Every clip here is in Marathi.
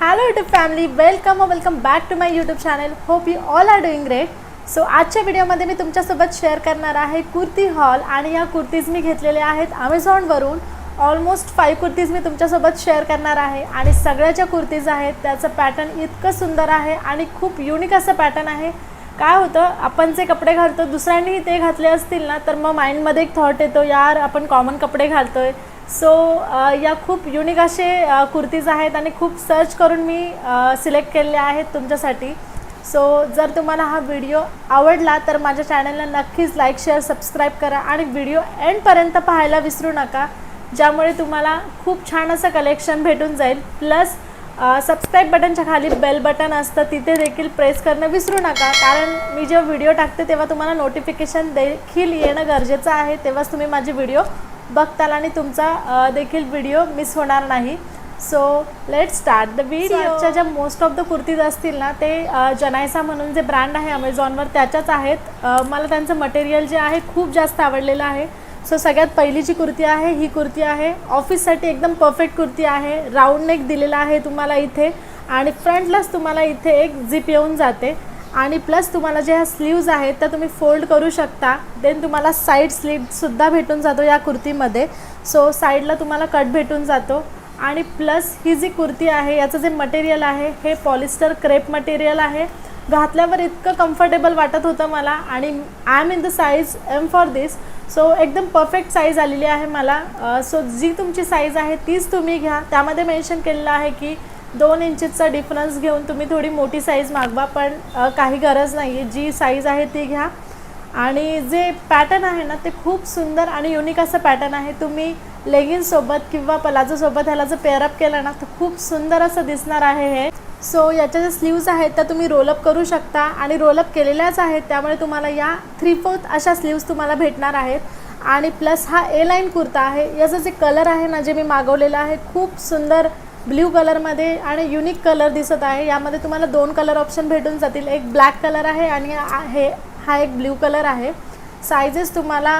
Hello YouTube family, welcome back to my YouTube channel. Hope you all are doing great. So आजच्या व्हिडिओमध्ये मी तुमच्यासोबत शेअर करणार आहे कुर्ती हॉल. आणि या कुर्तीज मी घेतलेल्या आहेत अमेझॉनवरून. ऑलमोस्ट 5 कुर्तीज मी तुमच्यासोबत शेअर करणार आहे. आणि सगळ्या ज्या कुर्तीज आहेत त्याचं पॅटर्न इतकं सुंदर आहे आणि खूप युनिक असं पॅटर्न आहे. काय होतं, आपण जे कपडे घालतो दुसऱ्यांनी ते घातले असतील ना, तर मग माइंडमध्ये एक थॉट येतो, यार आपण कॉमन कपडे घालतोय. सो या खूप युनिक असे कुर्तीज आहेत आणि खूप सर्च करून मी सिलेक्ट केलेले आहेत तुमच्यासाठी. सो जर तुम्हाला हा व्हिडिओ आवडला तर माझ्या चॅनलला नक्कीच लाईक, शेअर, सबस्क्राईब करा आणि व्हिडिओ एंडपर्यंत पाहायला विसरू नका, ज्यामुळे तुम्हाला खूप छान असं कलेक्शन भेटून जाईल. प्लस सबस्क्राईब बटनच्या खाली बेल बटन असतं, तिथे देखील प्रेस करणं विसरू नका, कारण मी जेव्हा व्हिडिओ टाकते तेव्हा तुम्हाला नोटिफिकेशन देखील येणं गरजेचं आहे. तेव्हाच तुम्ही माझे व्हिडिओ बघताल आणि तुमचा देखील व्हिडिओ मिस होणार नाही. So let start the video. आजच्या ज्या मोस्ट ऑफ द कुर्तीज असतील ना, ते जनायसा म्हणून जे ब्रँड आहे अमेझॉनवर त्याच्याच आहेत. मला त्यांचं मटेरियल जे आहे खूप जास्त आवडलेलं आहे. सो सगळ्यात पहिली जी कुर्ती आहे ही कुर्ती आहे ऑफिससाठी एकदम परफेक्ट कुर्ती आहे. राऊंड नेक दिलेला आहे तुम्हाला इथे आणि फ्रंटलाच तुम्हाला इथे एक झिप येऊन जाते. आणि प्लस तुम्हाला जे ह्या स्लीव्ज आहेत त्या तुम्ही फोल्ड करू शकता. देन तुम्हाला साईड स्लीवसुद्धा भेटून जातो या कुर्तीमध्ये. सो साईडला तुम्हाला कट भेटून जातो. आणि प्लस ही जी कुर्ती आहे याचं जे मटेरियल आहे हे पॉलिस्टर क्रेप मटेरियल आहे. घातल्यावर इतकं कम्फर्टेबल वाटत होतं मला. आणि I am in the size M for this. So एकदम परफेक्ट साईज आलेली आहे मला. सो जी तुमची साईज आहे तीच तुम्ही घ्या. त्यामध्ये मेन्शन केलेलं आहे की 2 इंचचा डिफरन्स घेऊन तुम्ही थोडी मोठी साईज मागवा, पण काही गरज नाही आहे. जी साईज आहे ती घ्या. आणि जे पॅटर्न आहे ना ते खूप सुंदर आणि युनिक असं पॅटर्न आहे. तुम्ही लेगिन्ससोबत किंवा प्लाझोसोबत ह्याला जर पेअरअप केलं ना तर खूप सुंदर असं दिसणार आहे हे. सो याच्या ज्या स्लीव्ज आहेत त्या तुम्ही रोलअप करू शकता आणि रोलअप केलेल्याच आहेत, त्यामुळे तुम्हाला या 3/4 अशा स्लीव्ज तुम्हाला भेटणार आहेत. आणि प्लस हा ए लाईन कुर्ता आहे. याचं जे कलर आहे ना, जे मी मागवलेलं आहे खूप सुंदर ब्ल्यू कलरमध्ये आणि युनिक कलर दिसत आहे. यामध्ये तुम्हाला 2 कलर ऑप्शन भेटून जातील. एक ब्लॅक कलर आहे आणि हा एक ब्ल्यू कलर आहे. सायझेस तुम्हाला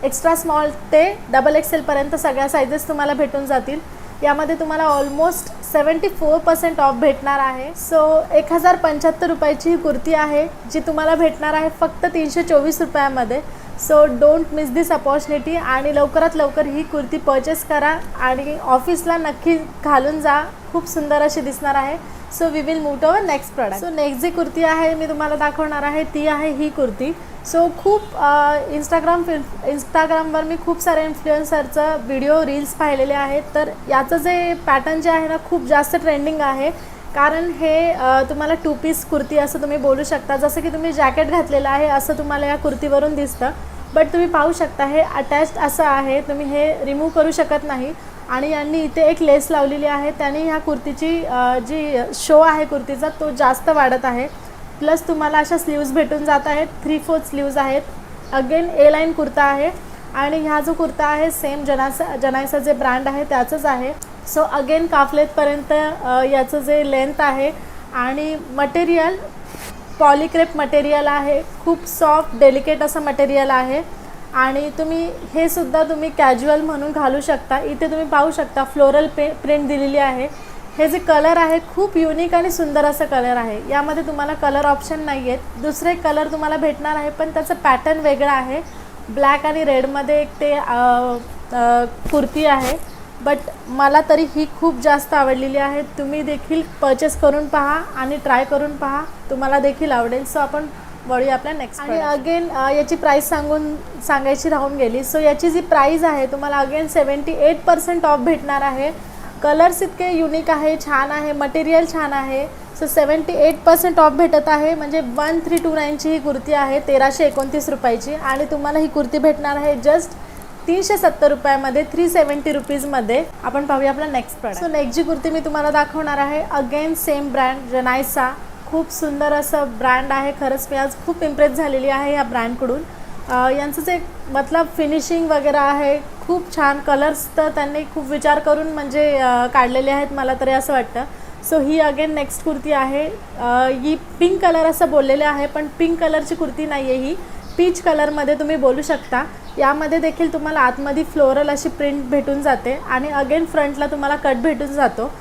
एक्स्ट्रा स्मॉल ते XXL पर्यंत सगळ्या सायझेस तुम्हाला भेटून जातील. यामध्ये तुम्हाला ऑलमोस्ट 74% ऑफ भेटणार आहे. सो 1075 रुपयाची ही कुर्ती आहे, जी तुम्हाला भेटणार आहे फक्त 324 रुपयामध्ये. So don't miss this opportunity आणि लवकरात लवकर ही कुर्ती परचेस करा आणि ऑफिसला नक्की घालून जा. खूप सुंदर अशी दिसणार आहे. So we will move to our next product. So next जी कुर्ती आहे मी तुम्हाला दाखवणार आहे ती आहे ही कुर्ती. सो खूप इंस्टाग्रामवर मी खूप सारे इन्फ्लुएन्सरचं व्हिडिओ रील्स पाहिलेले आहेत. तर याचं जे पॅटर्न जे आहे ना खूप जास्त ट्रेंडिंग आहे, कारण हे तुम्हाला 2 पीस कुर्ती असं तुम्ही बोलू शकता. जसं की तुम्ही जॅकेट घातलेलं आहे असं तुम्हाला या कुर्तीवरून दिसतं, बट तुम्ही पाहू शकता हे अटॅच्ड असं आहे, तुम्ही हे रिमूव्ह करू शकत नाही. आणि यांनी इथे एक लेस लावलेली आहे, त्याने ह्या कुर्तीची जी शो आहे कुर्तीचा तो जास्त वाढत आहे. प्लस तुम्हाला अशा स्लीव्ज भेटून जात आहेत. 3/4 स्लीव्ज आहेत. अगेन ए लाईन कुर्ता आहे. आणि ह्या जो कुर्ता आहे सेम जनायसा जे ब्रँड आहे त्याचंच आहे. सो अगेन काफलेतपर्यंत याचं जे लेंथ आहे. आणि मटेरियल पॉलिक्रेप मटेरियल आहे. खूप सॉफ्ट डेलिकेट असं मटेरियल आहे. आणि तुम्ही हे सुद्धा तुम्ही कॅज्युअल म्हणून घालू शकता. इथे तुम्ही पाहू शकता फ्लोरल प्रिंट दिलेली आहे. हे जे कलर आहे खूप युनिक आणि सुंदर असं कलर आहे. यामध्ये तुम्हाला कलर ऑप्शन नाही आहेत. दुसरे कलर तुम्हाला भेटणार आहे, पण त्याचं पॅटर्न वेगळं आहे. ब्लॅक आणि रेडमध्ये एक ते कुर्ती आहे, बट मला तरी ही खूप जास्त आवडलेली आहे. तुम्ही देखील परचेस करून पहा आणि ट्राय करून पहा, तुम्हाला देखील आवडेल. सो आपण वळूया आपल्या नेक्स्ट. आणि अगेन याची प्राईस सांगायची राहून गेली. सो याची जी प्राईस आहे तुम्हाला अगेन 78% ऑफ भेटणार आहे. कलर्स इतके युनिक आहे, छान आहे, मटेरियल छान आहे. सो 78% ऑफ भेटत आहे. म्हणजे 1329ची ही कुर्ती आहे, 1329 रुपयाची. आणि तुम्हाला ही कुर्ती भेटणार आहे जस्ट 370 रुपयामध्ये, 370 रुपीजमध्ये. आपण पाहूया आपला नेक्स्ट प्रोडक्ट. सो नेक्स्ट जी कुर्ती मी तुम्हाला दाखवणार आहे अगेन सेम ब्रँड जनायसा. खूप सुंदर असं ब्रँड आहे. खरंच मी आज खूप इम्प्रेस झालेली आहे ह्या ब्रँडकडून. यांचं जे मतलब फिनिशिंग वगैरे आहे खूप छान. कलर्स तर त्यांनी खूप विचार करून म्हणजे काढलेले आहेत, मला तरी असं वाटतं. सो ही अगेन नेक्स्ट कुर्ती आहे. ही पिंक कलर असं बोललेले आहे, पण पिंक कलरची कुर्ती नाही आहे ही. पीच कलरमध्ये तुम्ही बोलू शकता. यामध्ये देखील तुम्हाला आतमध्ये फ्लोरल अशी प्रिंट भेटून जाते. आणि अगेन फ्रंटला तुम्हाला कट भेटून जातो.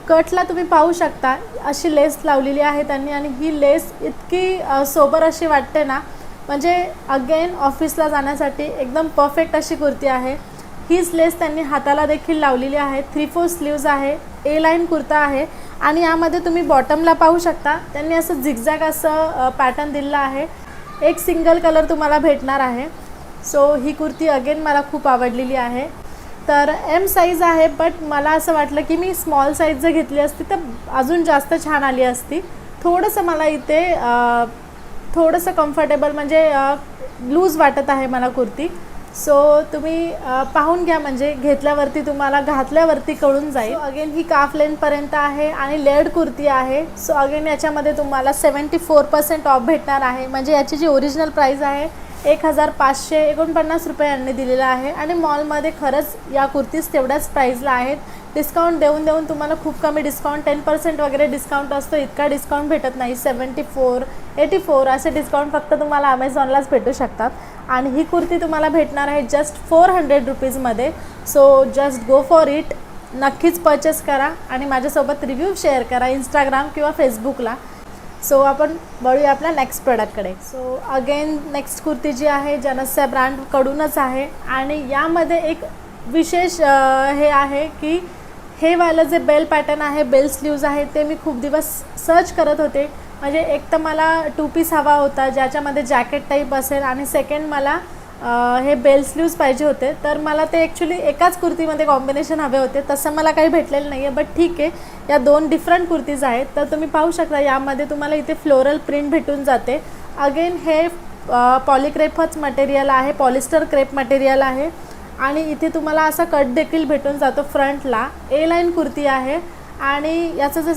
कटला तुम्ही पाहू शकता अशी लेस लावलेली आहे त्यांनी आणि ही लेस इतकी सोबर अशी वाटते ना, म्हणजे अगेन ऑफिसला जाण्यासाठी एकदम परफेक्ट अशी कुर्ती आहे। हीच लेस त्यांनी हाताला देखील लावलेली आहे। 3/4 स्लीव्ज आहे, ए लाईन कुर्ता आहे आणि यामध्ये तुम्ही बॉटमला पाहू शकता त्यांनी असं झिगझॅग असं पॅटर्न दिलेला आहे। एक सिंगल कलर तुम्हाला भेटणार आहे। सो ही कुर्ती अगेन मला खूप आवडलेली आहे। तर एम साईज आहे, बट मला असं वाटलं की मी स्मॉल साईज जर घेतली असती तर अजून जास्त छान आली असती। थोडंसं मला इथे थोडंसं कम्फर्टेबल म्हणजे लूज वाटत आहे मला कुर्ती। सो तुम्ही पाहून घ्या, म्हणजे घेतल्यावरती तुम्हाला घातल्यावरती कळून जाईल। अगेन ही काफ लेंथपर्यंत आहे आणि लेअर्ड कुर्ती आहे। सो अगेन याच्यामध्ये तुम्हाला 74% ऑफ भेटणार आहे, म्हणजे याची जी ओरिजिनल प्राईस आहे 1549 रुपये यांनी दिलेला आहे आणि मॉलमध्ये खरंच या कुर्तीज तेवढ्याच प्राईजला आहेत। डिस्काउंट देऊन तुम्हाला खूप कमी डिस्काउंट 10% वगैरे डिस्काउंट असतो, इतका डिस्काउंट भेटत नाही। 74, 84 असे डिस्काउंट फक्त तुम्हाला अमेझॉनलाच भेटू शकतात आणि ही कुर्ती तुम्हाला भेटणार आहे जस्ट 400 रुपीजमध्ये। So just go for it, नक्कीच परचेस करा आणि माझ्यासोबत रिव्ह्यू शेअर करा इंस्टाग्राम किंवा फेसबुकला। सो आपण वळूया आपल्या नेक्स्ट प्रोडक्टकडे। सो अगेन नेक्स्ट कुर्ती जी आहे जनस्या ब्रँडकडूनच आहे आणि यामध्ये एक विशेष हे आहे की हे वालं जे बेल पॅटर्न आहे, बेल स्लीव्ज आहे, ते मी खूप दिवस सर्च करत होते। म्हणजे एक तर मला 2 पीस हवा होता ज्याच्यामध्ये जॅकेट टाईप असेल आणि सेकंड मला हे बेल स्लीव्ज पाहिजे होते। तर मला ते ॲक्च्युली एकाच कुर्तीमध्ये कॉम्बिनेशन हवे होते, तसं मला काही भेटलेलं नाही आहे, बट ठीक आहे, या 2 डिफरंट कुर्तीज आहेत। तर तुम्ही पाहू शकता यामध्ये तुम्हाला इथे फ्लोरल प्रिंट भेटून जाते। अगेन हे पॉलिक्रेपच मटेरियल आहे, पॉलिस्टर क्रेप मटेरियल आहे आणि इथे तुम्हाला असा कट देखील भेटून जातो फ्रंटला। ए लाईन कुर्ती आहे आणि याचं जे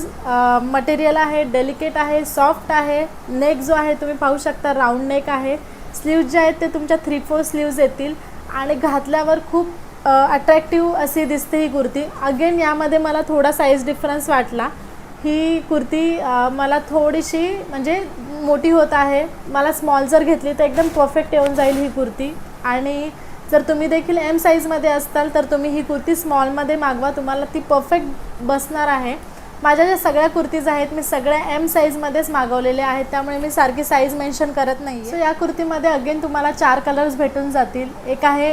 मटेरियल आहे डेलिकेट आहे, सॉफ्ट आहे। नेक जो आहे तुम्ही पाहू शकता राऊंड नेक आहे। स्लीव्ज जे आहेत ते तुमच्या 3/4 स्लीव्ज येतील आणि घातल्यावर खूप अट्रॅक्टिव्ह अशी दिसते ही कुर्ती। अगेन यामध्ये मला थोडा साईज डिफरन्स वाटला। ही कुर्ती मला थोडीशी म्हणजे मोठी होत आहे, मला स्मॉल जर घेतली तर एकदम परफेक्ट येऊन जाईल ही कुर्ती। आणि जर तुम्ही देखील एम साईजमध्ये असताल तर तुम्ही ही कुर्ती स्मॉलमध्ये मागवा, तुम्हाला ती परफेक्ट बसणार आहे। माझ्या ज्या सगळ्या कुर्तीज आहेत मी सगळ्या एम साईजमध्येच मागवलेल्या आहेत, त्यामुळे मी सारखी साईज मेन्शन करत नाही। सो या कुर्तीमध्ये अगेन तुम्हाला 4 कलर्स भेटून जातील। एक आहे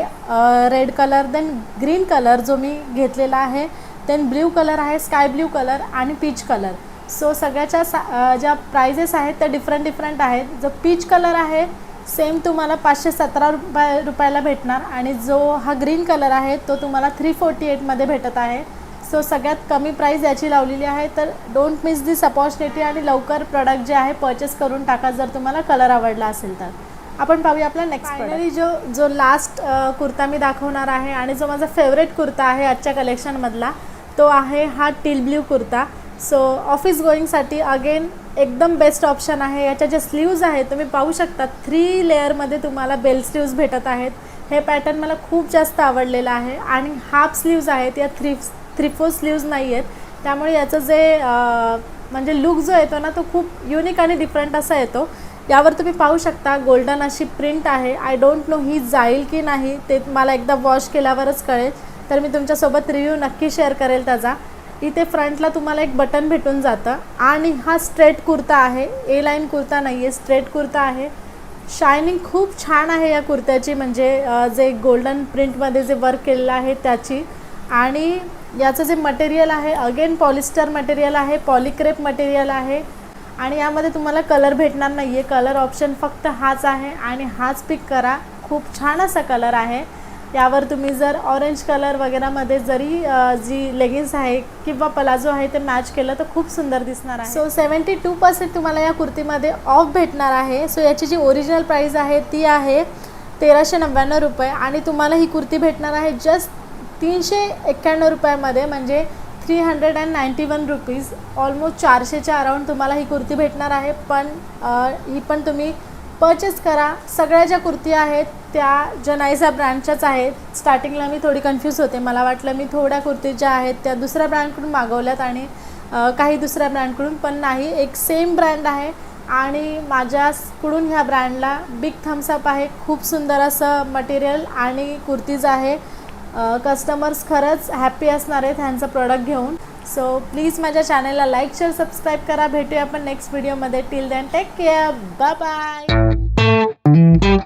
red colour, then green colour जो मी घेतलेला आहे, देन ब्ल्यू कलर आहे, स्काय ब्ल्यू कलर आणि पीच कलर। सो सगळ्याच्या ज्या प्राइजेस आहेत त्या डिफरंट आहेत। जो पीच कलर आहे सेम तुम्हाला 517 रुपयाला भेटणार आणि जो हा ग्रीन कलर आहे तो तुम्हाला 348मध्ये भेटत आहे। सो सगळ्यात कमी प्राईस याची लावलेली आहे। तर डोंट मिस दिस अपॉर्च्युनिटी आणि लवकर प्रोडक्ट जे आहे परचेस करून टाका जर तुम्हाला कलर आवडला असेल तर। आपण पाहूया आपला नेक्स्ट फायनली जो लास्ट कुर्ता मी दाखवणार आहे आणि जो माझा फेवरेट कुर्ता आहे आजच्या कलेक्शनमधला तो आहे हा teal blue kurta. So office गोईंगसाठी अगेन एकदम बेस्ट ऑप्शन आहे। याच्या जे स्लीव्ज आहेत तुम्ही पाहू शकता 3 लेअरमध्ये तुम्हाला बेल स्लीव्ज भेटत आहेत। हे पॅटर्न मला खूप जास्त आवडलेलं आहे आणि हाफ स्लीव्ज आहेत, या 3/4 स्लीव्ज नाही आहेत, त्यामुळे याचं जे म्हणजे लुक जो येतो ना तो खूप युनिक आणि डिफरंट असा येतो। यावर तुम्ही पाहू शकता गोल्डन अशी प्रिंट आहे। आय डोंट नो ही जाईल की नाही ते मला एकदा वॉश केल्यावरच कळेल, तर मी तुमच्यासोबत रिव्ह्यू नक्की शेअर करेल त्याचा। इथे फ्रंटला तुम्हाला एक बटन भेटून जातं आणि हा स्ट्रेट कुर्ता आहे, ए लाईन कुर्ता नाही आहे, स्ट्रेट कुर्ता आहे। शायनिंग खूप छान आहे या कुर्त्याची, म्हणजे जे गोल्डन प्रिंटमध्ये जे वर्क केलेलं आहे त्याची। आणि याचं जे मटेरियल आहे अगेन पॉलिस्टर मटेरियल आहे, पॉलिक्रेप मटेरियल आहे आणि यामध्ये तुम्हाला कलर भेटणार नाही आहे। कलर ऑप्शन फक्त हाच आहे आणि हाच पिक करा, खूप छान असा कलर आहे। यावर तुम्ही जर ऑरेंज कलर वगैरेमध्ये जरी जी लेगिन्स आहे किंवा पलाझो आहे ते मॅच केलं तर खूप सुंदर दिसणार आहे। सो 72% तुम्हाला या कुर्तीमध्ये ऑफ भेटणार आहे। सो याची जी ओरिजिनल प्राईस आहे ती आहे 1399 रुपये आणि तुम्हाला ही कुर्ती भेटणार आहे जस्ट 391 रुपयामध्ये, म्हणजे 391 रुपीज, ऑलमोस्ट 400च्या अराउंड तुम्हाला ही कुर्ती भेटणार आहे। पण ही पण तुम्ही परचेस करा। सगळ्या ज्या कुर्ती आहेत त्या जनाइझा ब्रँडच्याच आहेत। स्टार्टिंगला मी थोडी कन्फ्यूज होते, मला वाटलं मी थोड्या कुर्ती ज्या आहेत त्या दुसऱ्या ब्रँडकडून मागवल्यात आणि काही दुसऱ्या ब्रँडकडून, पण नाही, एक सेम ब्रँड आहे आणि माझ्याकडून ह्या ब्रँडला बिग थम्सअप आहे। खूप सुंदर असं मटेरियल आणि कुर्तीज आहे। कस्टमर्स खरंच हॅप्पी असणार आहेत ह्यांचं प्रोडक्ट घेऊन। सो प्लीज माझ्या चॅनलला लाईक शेअर सबस्क्राईब करा. भेटूया आपण नेक्स्ट व्हिडिओमध्ये. Till then take care. Bye bye.